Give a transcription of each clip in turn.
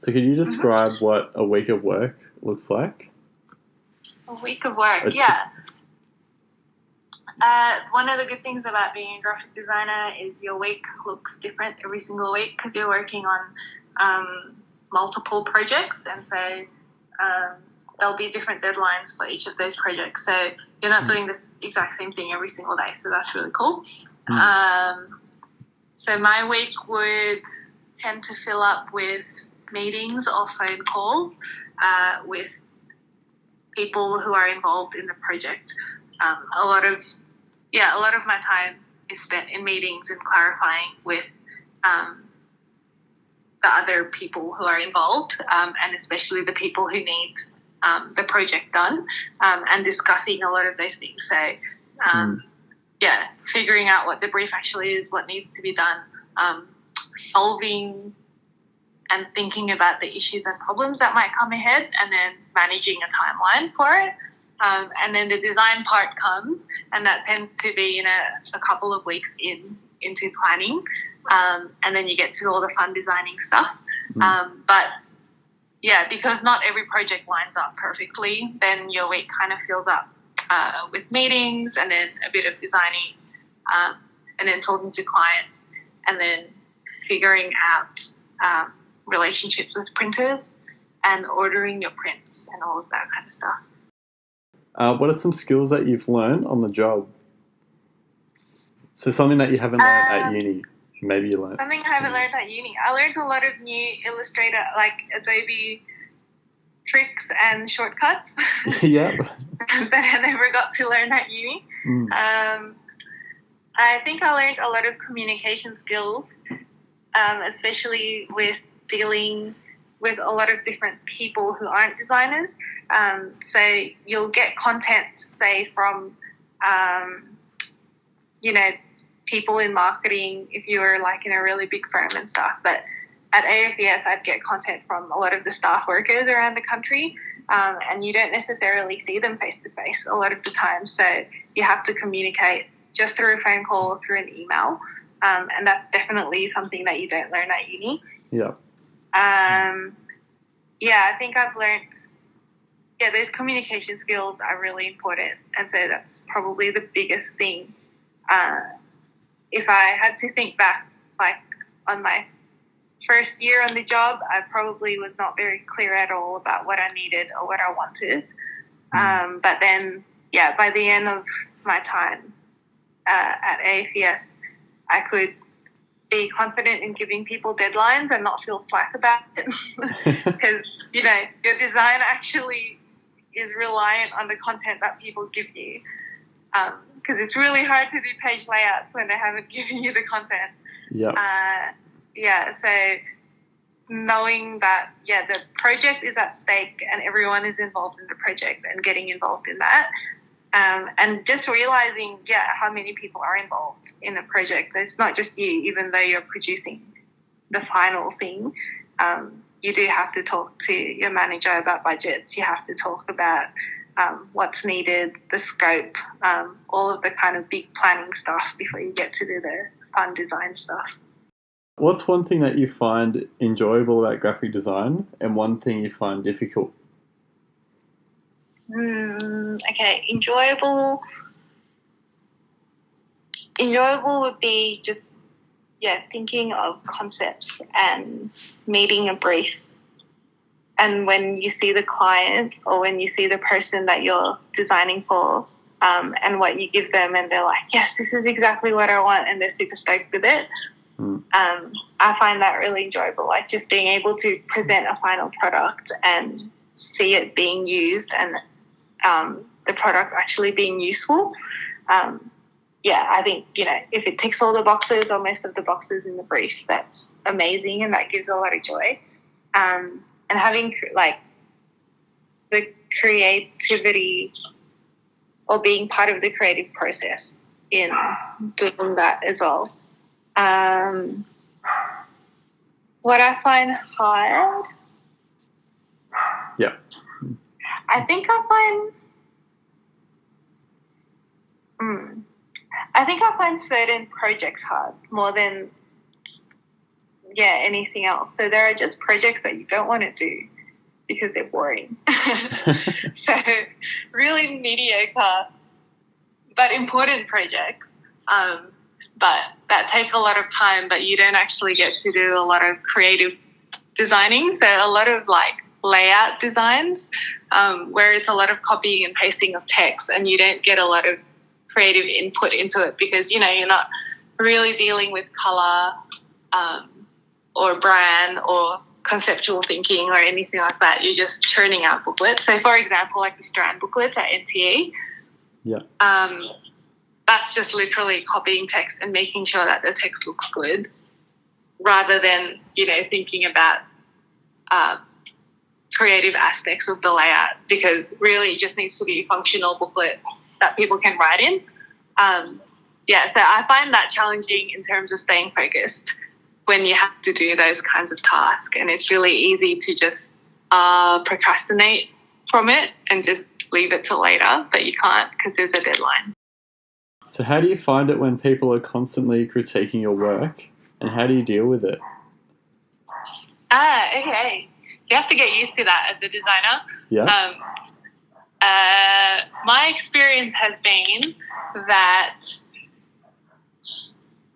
So could you Mm-hmm. describe what a week of work looks like? A week of work, yeah. One of the good things about being a graphic designer is your week looks different every single week because you're working on multiple projects, and so there'll be different deadlines for each of those projects. So you're not doing this exact same thing every single day, so that's really cool. So my week would tend to fill up with meetings or phone calls with people who are involved in the project. A lot of my time is spent in meetings and clarifying with the other people who are involved, and especially the people who need the project done, and discussing a lot of those things. So, figuring out what the brief actually is, what needs to be done, solving and thinking about the issues and problems that might come ahead, and then managing a timeline for it. And then the design part comes, and that tends to be in a couple of weeks into planning, and then you get to all the fun designing stuff. But yeah, because not every project lines up perfectly, then your week kind of fills up with meetings, and then a bit of designing, and then talking to clients, and then figuring out relationships with printers and ordering your prints and all of that kind of stuff. What are some skills that you've learned on the job? So something that you haven't learned at uni, maybe you learned. Something I haven't learned at uni. I learned a lot of new Illustrator, like Adobe tricks and shortcuts. Yeah. That I never got to learn at uni. I think I learned a lot of communication skills, especially with dealing with a lot of different people who aren't designers. So you'll get content, say, from, people in marketing if you were like in a really big firm and stuff. But at AFES, I'd get content from a lot of the staff workers around the country, and you don't necessarily see them face to face a lot of the time. So you have to communicate just through a phone call or through an email, and that's definitely something that you don't learn at uni. Yeah. I think I've learned, those communication skills are really important, and so that's probably the biggest thing. If I had to think back, like on my first year on the job, I probably was not very clear at all about what I needed or what I wanted. But then, by the end of my time at AFES, I could be confident in giving people deadlines and not feel slack about it. Because, your design actually is reliant on the content that people give you. Because it's really hard to do page layouts when they haven't given you the content. So knowing that, the project is at stake and everyone is involved in the project and getting involved in that. And just realizing, how many people are involved in the project. It's not just you, even though you're producing the final thing. You do have to talk to your manager about budgets. You have to talk about what's needed, the scope, all of the kind of big planning stuff before you get to do the fun design stuff. What's one thing that you find enjoyable about graphic design and one thing you find difficult? Okay, enjoyable would be just, thinking of concepts and meeting a brief. And when you see the client or when you see the person that you're designing for, and what you give them and they're like, yes, this is exactly what I want, and they're super stoked with it. I find that really enjoyable, like just being able to present a final product and see it being used and the product actually being useful. I think, if it ticks all the boxes or most of the boxes in the brief, that's amazing and that gives a lot of joy. And having like the creativity or being part of the creative process in doing that as well. What I find hard, I think I find certain projects hard more than anything else. So there are just projects that you don't want to do because they're boring. So really mediocre but important projects, but that take a lot of time, but you don't actually get to do a lot of creative designing. So a lot of like layout designs, where it's a lot of copying and pasting of text, and you don't get a lot of creative input into it because, you're not really dealing with color or brand or conceptual thinking or anything like that. You're just churning out booklets. So, for example, like the Strand booklets at NTA, that's just literally copying text and making sure that the text looks good rather than, thinking about creative aspects of the layout, because really it just needs to be a functional booklet that people can write in. So I find that challenging in terms of staying focused when you have to do those kinds of tasks, and it's really easy to just procrastinate from it and just leave it till later, but you can't because there's a deadline. So how do you find it when people are constantly critiquing your work, and how do you deal with it? Okay. You have to get used to that as a designer. Yeah. My experience has been that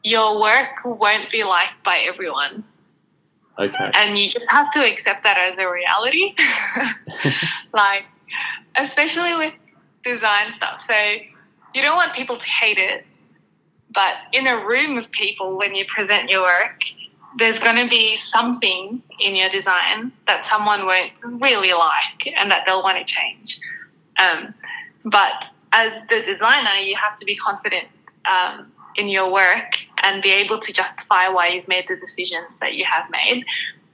your work won't be liked by everyone. Okay. And you just have to accept that as a reality. Like, especially with design stuff. So you don't want people to hate it, but in a room of people, when you present your work, there's going to be something in your design that someone won't really like and that they'll want to change. But as the designer, you have to be confident in your work and be able to justify why you've made the decisions that you have made,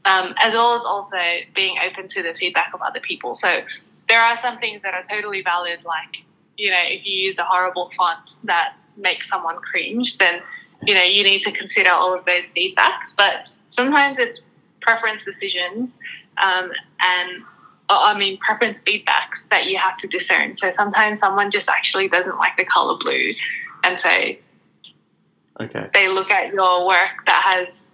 as well as also being open to the feedback of other people. So there are some things that are totally valid, like, if you use a horrible font that makes someone cringe, then, you need to consider all of those feedbacks. But sometimes it's preference decisions preference feedbacks that you have to discern. So sometimes someone just actually doesn't like the color blue, and so they look at your work that has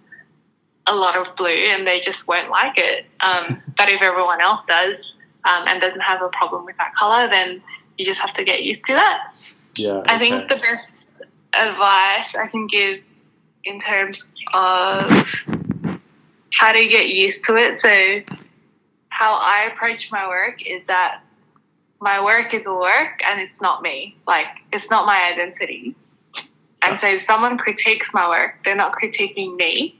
a lot of blue and they just won't like it. But if everyone else does and doesn't have a problem with that color, then you just have to get used to that. Yeah. Okay. I think the best advice I can give in terms of how to get used to it. So how I approach my work is that my work is a work and it's not me. Like, it's not my identity. And so if someone critiques my work, they're not critiquing me.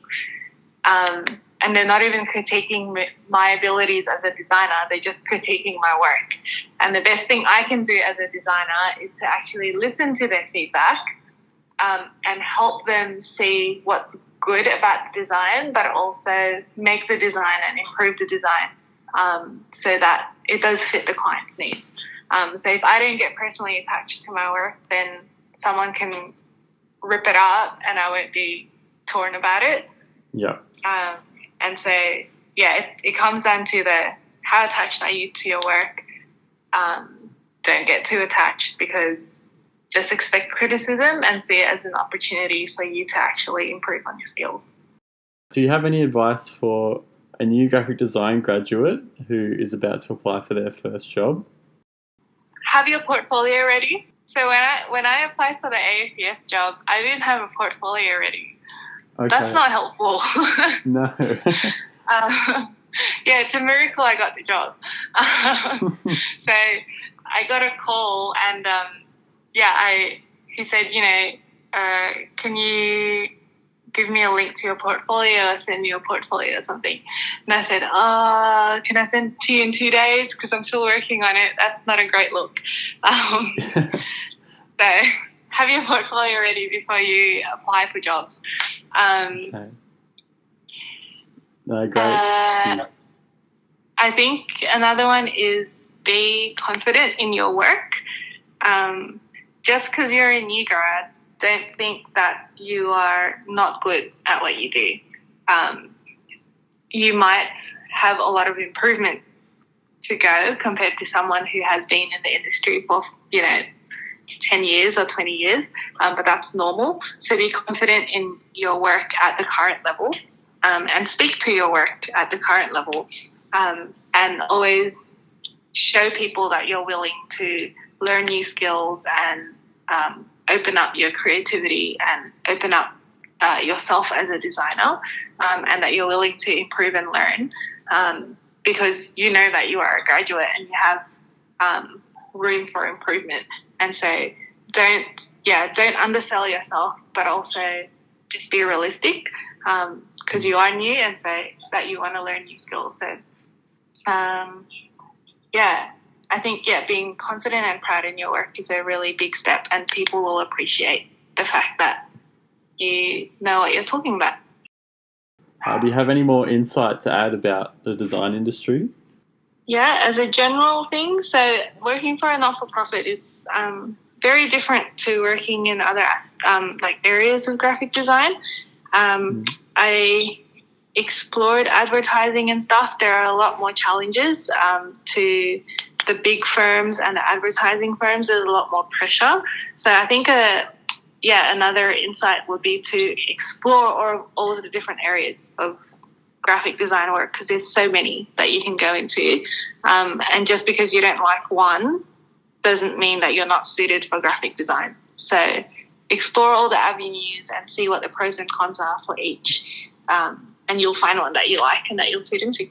And they're not even critiquing my abilities as a designer. They're just critiquing my work. And the best thing I can do as a designer is to actually listen to their feedback and help them see what's good about the design, but also make the design and improve the design so that it does fit the client's needs. So if I don't get personally attached to my work, then someone can rip it up and I won't be torn about it. Yeah. And so, it comes down to how attached are you to your work. Don't get too attached, because just expect criticism and see it as an opportunity for you to actually improve on your skills. Do you have any advice for a new graphic design graduate who is about to apply for their first job? Have your portfolio ready. So when I applied for the AFES job, I didn't have a portfolio ready. Okay. That's not helpful. No. It's a miracle I got the job. So I got a call and, he said, can you give me a link to your portfolio or send me your portfolio or something? And I said, can I send it to you in 2 days? Because I'm still working on it. That's not a great look. So have your portfolio ready before you apply for jobs. Okay. No, great. I think another one is be confident in your work. Just because you're a new grad, don't think that you are not good at what you do. You might have a lot of improvement to go compared to someone who has been in the industry for, 10 years or 20 years, but that's normal. So be confident in your work at the current level. and speak to your work at the current level, and always show people that you're willing to learn new skills and open up your creativity and open up yourself as a designer, and that you're willing to improve and learn, because you know that you are a graduate and you have room for improvement. And so don't undersell yourself, but also just be realistic, because you are new, and so that you want to learn new skills. So I think being confident and proud in your work is a really big step, and people will appreciate the fact that you know what you're talking about. Do you have any more insight to add about the design industry? Yeah, as a general thing, so working for a not-for-profit is very different to working in other areas of graphic design. I explored advertising and stuff. There are a lot more challenges to the big firms and the advertising firms. There's a lot more pressure. So I think another insight would be to explore all of the different areas of graphic design work, because there's so many that you can go into. And just because you don't like one doesn't mean that you're not suited for graphic design. So explore all the avenues and see what the pros and cons are for each. And you'll find one that you like and that you'll fit into.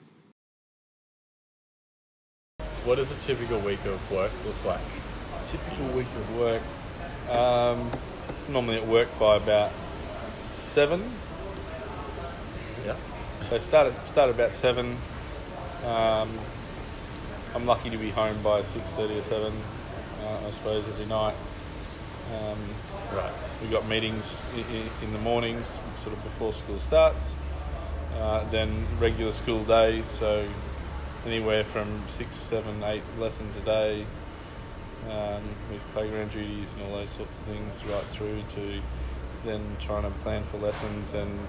What does a typical week of work look like? Typical week of work. Normally at work by about 7. Yeah. So start about 7. I'm lucky to be home by 6:30 or 7, I suppose, every night. Right. We've got meetings in the mornings, sort of before school starts. Then regular school day, so anywhere from 6, 7, 8 lessons a day, with playground duties and all those sorts of things, right through to then trying to plan for lessons and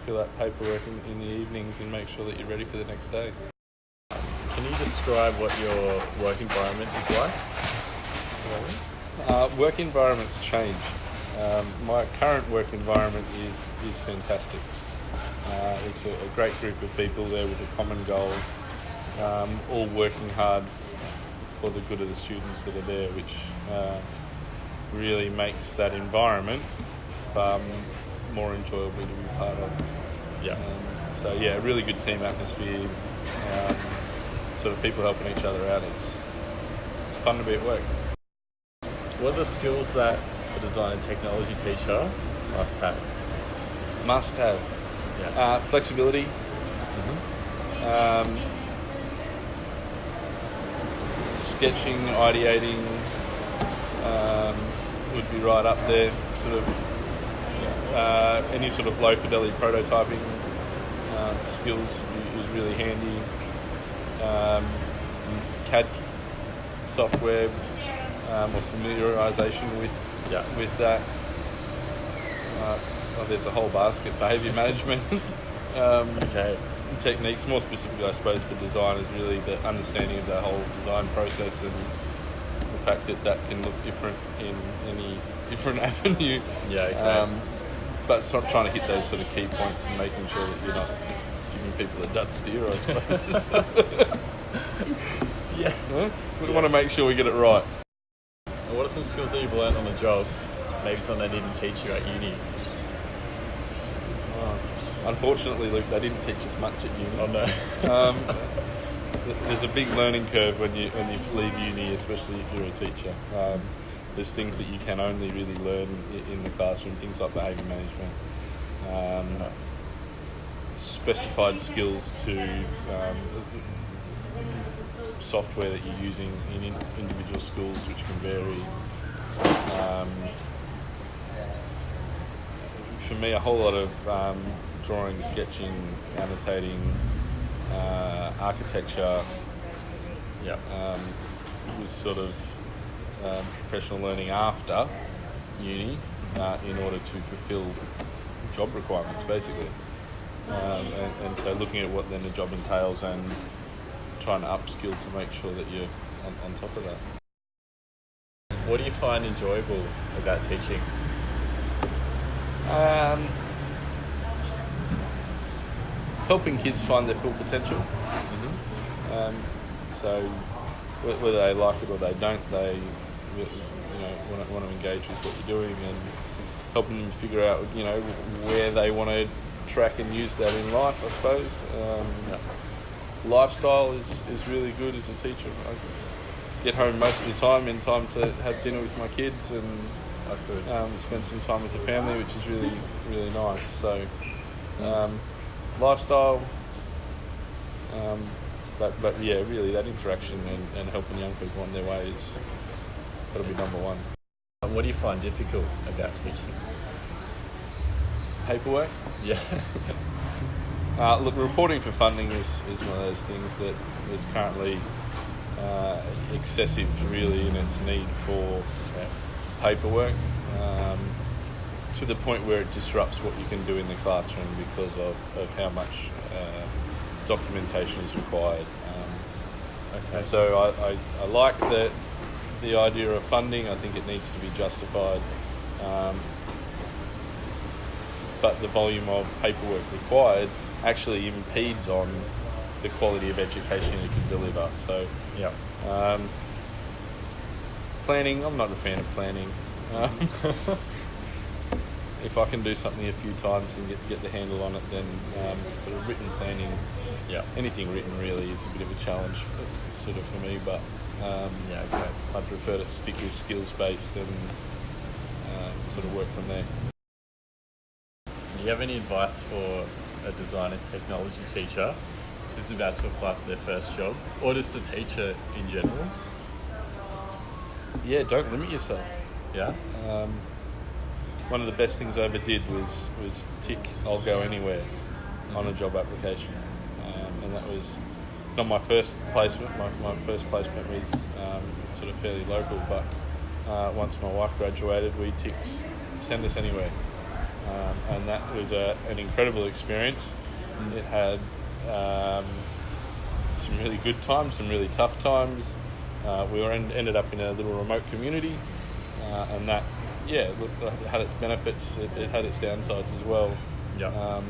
fill out paperwork in the evenings and make sure that you're ready for the next day. Can you describe what your work environment is like? Work environments change. My current work environment is fantastic. It's a great group of people there with a common goal, all working hard for the good of the students that are there, which really makes that environment far more enjoyable to be part of. Yeah. A really good team atmosphere, sort of people helping each other out. It's fun to be at work. What are the skills that a design and technology teacher must have? Must have. Yeah. Flexibility. Mm-hmm. Sketching, ideating would be right up there. Sort of any sort of low fidelity prototyping skills is really handy. CAD software or familiarisation with that. There's a whole basket. Behaviour management. Okay. Techniques, more specifically, I suppose, for design is really the understanding of the whole design process and the fact that can look different in any different avenue. Yeah. Okay. But it's not trying to hit those sort of key points and making sure that you're not giving people a dud steer, I suppose. Yeah. We want to make sure we get it right. What are some skills that you've learned on the job? Maybe something they didn't teach you at uni? Unfortunately, Luke, they didn't teach us much at uni. Oh no. There's a big learning curve when you leave uni, especially if you're a teacher. There's things that you can only really learn in the classroom, things like behaviour management, specified skills to software that you're using in individual schools, which can vary. For me, a whole lot of drawing, sketching, annotating, architecture. Yeah. Was sort of professional learning after uni in order to fulfil job requirements, basically. And so looking at what then the job entails and trying to upskill to make sure that you're on top of that. What do you find enjoyable about teaching? helping kids find their full potential. So whether they like it or they don't, they want to engage with what you're doing and helping them figure out where they want to track and use that in life, I suppose. Lifestyle is really good as a teacher. I get home most of the time in time to have dinner with my kids and spend some time with the family, which is really, really nice. So lifestyle, but yeah, really that interaction and helping young people on their way is got to be number one. What do you find difficult about teaching? Paperwork? Yeah. Look, reporting for funding is one of those things that is currently excessive, really, in its need for paperwork, to the point where it disrupts what you can do in the classroom because of how much documentation is required. And so I like the idea of funding. I think it needs to be justified. But the volume of paperwork required actually impedes on the quality of education you can deliver. So, planning, I'm not a fan of planning. If I can do something a few times and get the handle on it, then sort of written planning, anything written really is a bit of a challenge sort of for me, but I prefer to stick with skills-based and sort of work from there. Do you have any advice for a design and technology teacher who's about to apply for their first job, or just a teacher in general? Yeah, don't limit yourself. Yeah. One of the best things I ever did was tick "I'll go anywhere" on a job application, and that was not my first placement. My first placement was sort of fairly local, but once my wife graduated, we ticked "Send us anywhere." And that was an incredible experience. It had some really good times, some really tough times. We ended up in a little remote community, and that, it had its benefits. It had its downsides as well. Yeah.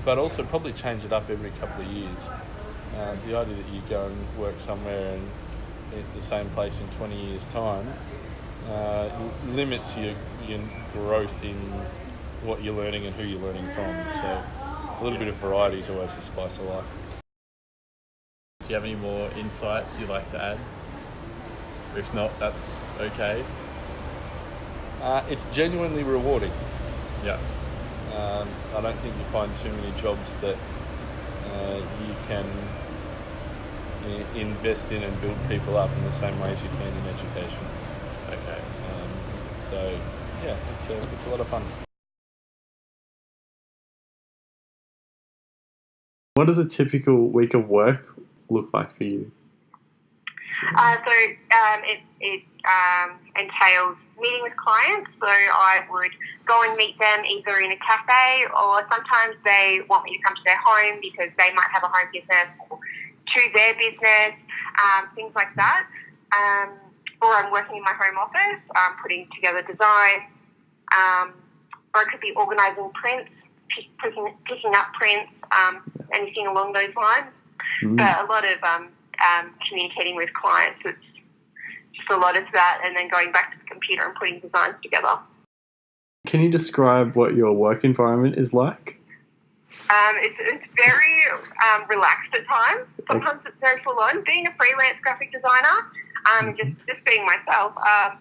But also probably change it up every couple of years. The idea that you go and work somewhere and at the same place in 20 years' time limits your growth in what you're learning and who you're learning from. So a little bit of variety is always the spice of life. Do you have any more insight you'd like to add? If not, that's okay. It's genuinely rewarding. Yeah. I don't think you find too many jobs that you can invest in and build people up in the same way as you can in education. Okay. So yeah, it's a lot of fun. What does a typical week of work look like for you? It entails meeting with clients. So I would go and meet them either in a cafe, or sometimes they want me to come to their home because they might have a home business, or to their business, things like that. Or I'm working in my home office, putting together design, or it could be organising prints, picking up prints, anything along those lines. But a lot of communicating with clients, it's just a lot of that, and then going back to the computer and putting designs together. Can you describe what your work environment is like? It's very relaxed at times. Sometimes it's very full on. Being a freelance graphic designer, just being myself. I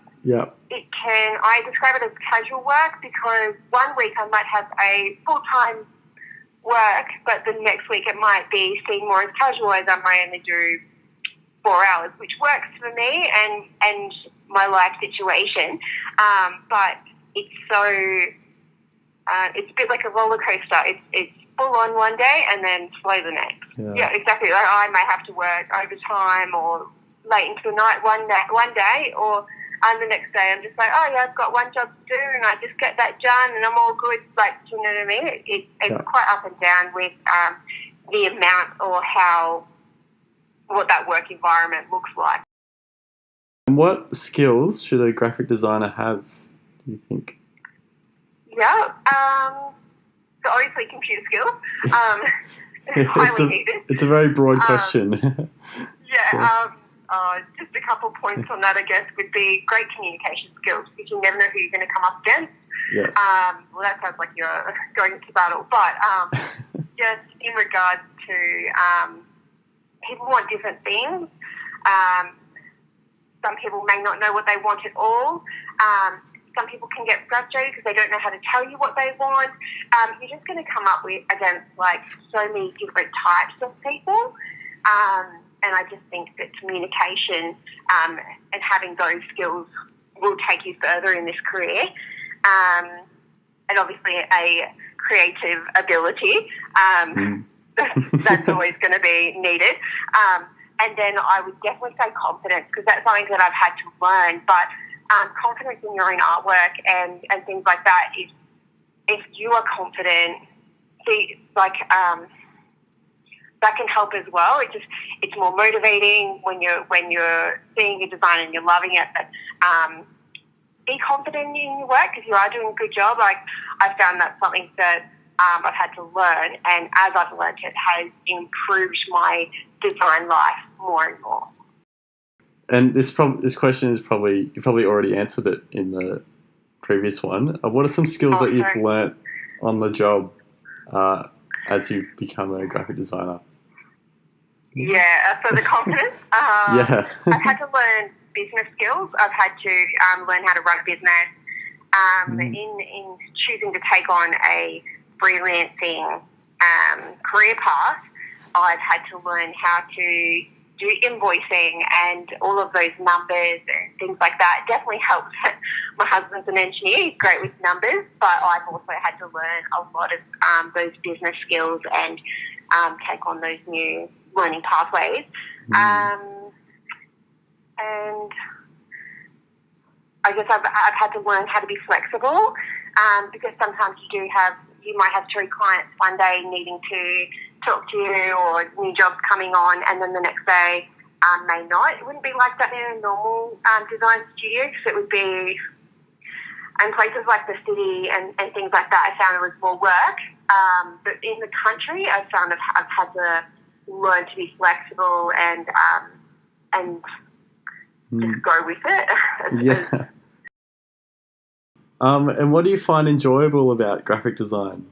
describe it as casual work because one week I might have a full-time work, but the next week it might be seen more as casual, as I might only do 4 hours, which works for me and my life situation. But it's it's a bit like a roller coaster. It's full on one day and then slow the next. Yeah, exactly. Like I may have to work overtime or late into the night one day, or the next day I'm just like, oh yeah, I've got one job to do and I just get that done and I'm all good. Like, do you know what I mean? It's quite up and down with the amount or what that work environment looks like. And what skills should a graphic designer have, do you think? Yeah. So obviously computer skills, highly needed. It's a very broad question. Yeah, So- just a couple points on that, I guess, would be great communication skills, because you never know who you're going to come up against. Yes. Well, that sounds like you're going to battle, but just in regards to people want different things. Some people may not know what they want at all. Some people can get frustrated because they don't know how to tell you what they want. You're just going to come up against like so many different types of people. And I just think that communication and having those skills will take you further in this career. And obviously a creative ability, that's always going to be needed. And then I would definitely say confidence, because that's something that I've had to learn. But confidence in your own artwork and things like that, if you are confident, that can help as well. It's more motivating when you're seeing your design and you're loving it. But be confident in your work, because you are doing a good job. Like, I found that's something that I've had to learn, and as I've learned, it has improved my design life more and more. And this question is probably, you probably already answered it in the previous one. What are some skills that you've learnt on the job as you've become a graphic designer? Yeah, so the confidence. Yeah. I've had to learn business skills. I've had to learn how to run a business. In choosing to take on a freelancing career path, I've had to learn how to do invoicing and all of those numbers and things like that. It definitely helps. My husband's an engineer, he's great with numbers, but I've also had to learn a lot of those business skills and take on those new learning pathways. And I guess I've had to learn how to be flexible, because sometimes you might have 3 clients one day needing to talk to you, or new jobs coming on, and then the next day may not. It wouldn't be like that in a normal design studio, because it would be in places like the city and things like that. I found it was more work, but in the country, I found I've had to learn to be flexible and just go with it. Yeah. And what do you find enjoyable about graphic design?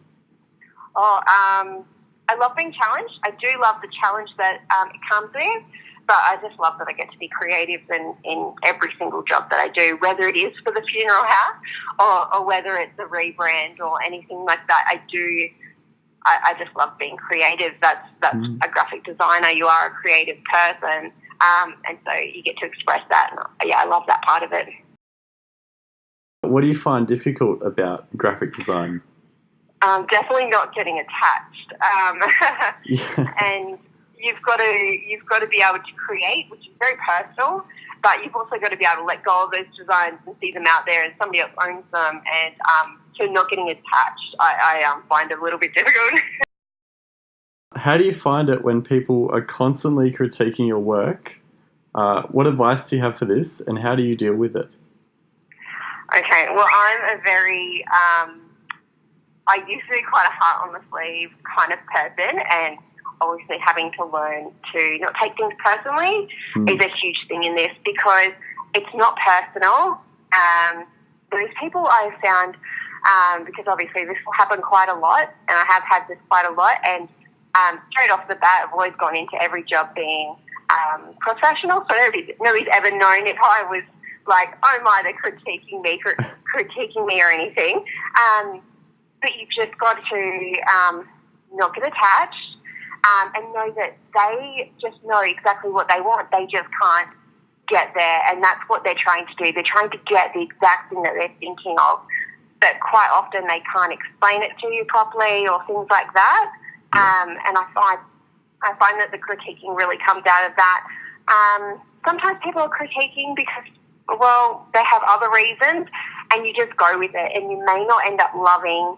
I love being challenged. I do love the challenge that it comes with, but I just love that I get to be creative in every single job that I do, whether it is for the funeral house or whether it's a rebrand or anything like that. I just love being creative. That's a graphic designer. You are a creative person, and so you get to express that. And I love that part of it. What do you find difficult about graphic design? Definitely not getting attached. Yeah. And you've got to be able to create, which is very personal, but you've also got to be able to let go of those designs and see them out there, and somebody else owns them. And so not getting attached, I find it a little bit difficult. How do you find it when people are constantly critiquing your work? What advice do you have for this, and how do you deal with it? Okay, well, I'm a very, I used to be quite a heart on the sleeve kind of person, and obviously having to learn to not take things personally is a huge thing in this, because it's not personal. Those people I've found, because obviously this will happen quite a lot, and I have had this quite a lot, and straight off the bat, I've always gone into every job being professional, so nobody's ever known if I was like, oh my, they're critiquing me or anything. But you've just got to not get attached and know that they just know exactly what they want. They just can't get there, and that's what they're trying to do. They're trying to get the exact thing that they're thinking of, but quite often they can't explain it to you properly or things like that. And I find that the critiquing really comes out of that. Sometimes people are critiquing because, well, they have other reasons, and you just go with it, and you may not end up loving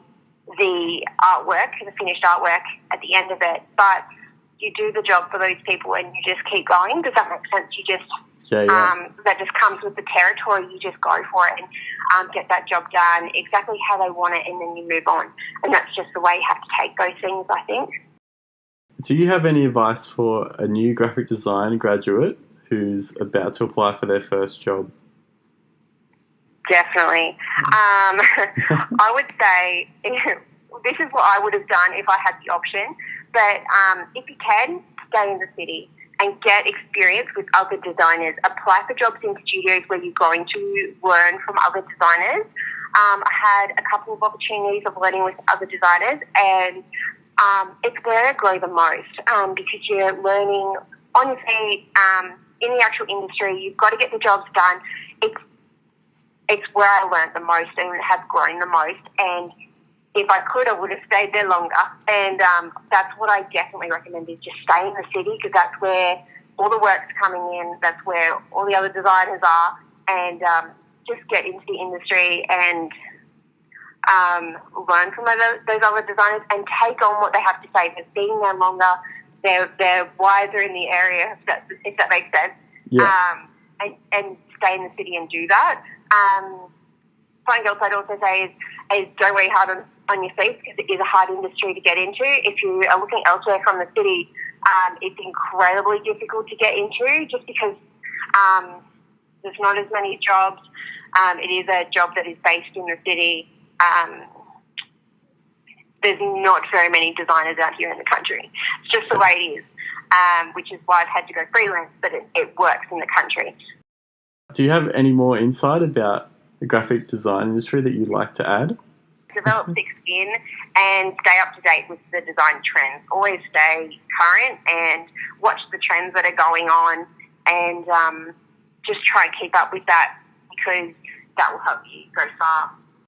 the artwork, the finished artwork at the end of it, but you do the job for those people and you just keep going. Does that make sense? You just That just comes with the territory. You just go for it and get that job done exactly how they want it, and then you move on. And that's just the way you have to take those things, I think. Do you have any advice for a new graphic design graduate who's about to apply for their first job? Definitely. I would say this is what I would have done if I had the option. But if you can, stay in the city and get experience with other designers. Apply for jobs in studios where you're going to learn from other designers. I had a couple of opportunities of learning with other designers, and it's where I grow the most because you're learning on your feet in the actual industry. You've got to get the jobs done. It's where I learned the most and have grown the most. And if I could, I would have stayed there longer. And that's what I definitely recommend, is just stay in the city, because that's where all the work's coming in. That's where all the other designers are. And just get into the industry and learn from those other designers and take on what they have to say. They've been there longer. They're wiser in the area, if that makes sense. Yeah. And stay in the city and do that. Something else I'd also say is don't worry hard on your feet, because it is a hard industry to get into. If you are looking elsewhere from the city, it's incredibly difficult to get into, just because there's not as many jobs. It is a job that is based in the city. There's not very many designers out here in the country. It's just the way it is, which is why I've had to go freelance, but it works in the country. Do you have any more insight about the graphic design industry that you'd like to add? Develop thick skin and stay up to date with the design trends. Always stay current and watch the trends that are going on, and just try and keep up with that, because that will help you go far.